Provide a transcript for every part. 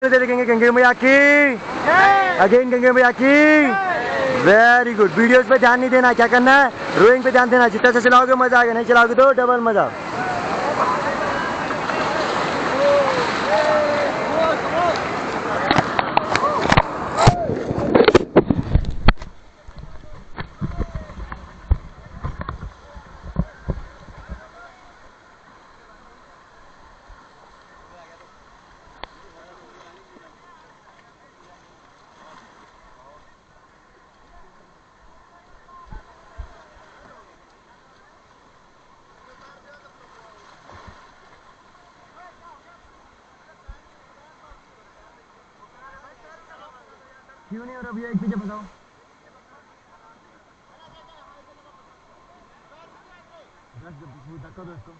देखेंगे गंगे मैया की अगेन, गंगे मैया की। Very good. वीडियोस पे ध्यान नहीं देना, क्या करना है, रोइंग पे ध्यान देना। जितना से चलाओगे मजा आएगा, नहीं चलाओगे तो डबल मजा। क्यों नहीं हो रहा भैया, एक पीछे बताओ। धक्का दो इसको।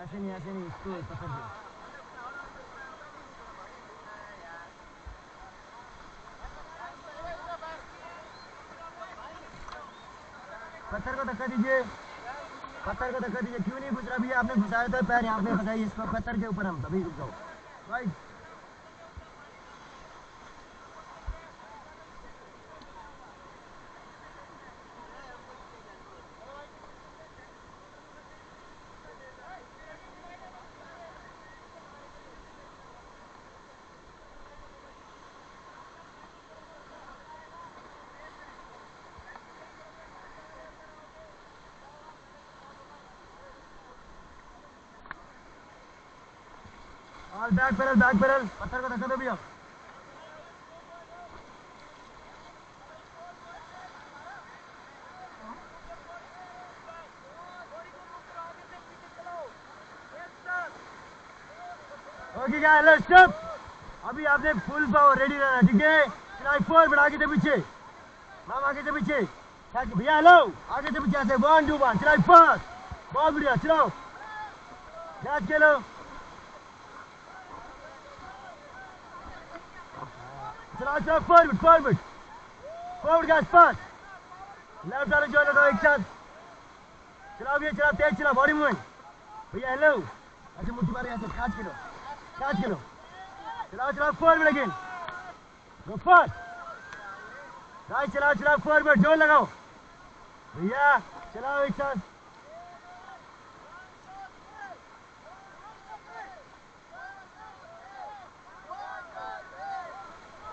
ऐसे नहीं, ऐसे नहीं, इसको पकड़ दो। पत्थर को धक्का दीजिए, पत्थर को धक्का दीजिए। क्यों नहीं घुस रहा भैया, आपने घुसाया तो पैर यहाँ पे फंसाइए इसको पत्थर के ऊपर। हम तभी रुक जाओ भाई। और बैक पैडल, बैक पैडल, पत्थर को धक्का दो भैया। ओके क्या, हेलो स्टॉप। अभी आपने फुल पावर रेडी रहना, ठीक है। स्ट्राइक फॉरवर्ड, आगे से पीछे, मैम आगे से पीछे। भैया हेलो, आगे से पीछे ऐसे 1 2 1 स्ट्राइक फॉरवर्ड। बहुत बढ़िया, चलो कैच खेलो। चलाओ चलाओ, forward forward forward gas pass. Left वाले जो लगाओ एक साथ। चलाओ भैया, चलाओ तेज चलाओ, बॉडी मूवमेंट। भैया हेलो, ऐसे मुट्ठी मारे, ऐसे कैच खेलो, कैच खेलो। चलाओ चलाओ फॉरवर्ड अगेन, गो फास्ट। राइट चलाओ चलाओ फॉरवर्ड, जोर लगाओ भैया, चलाओ एक साथ।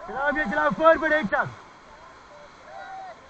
चलाओ भैया, चलाओ फॉरवर्ड एक साथ।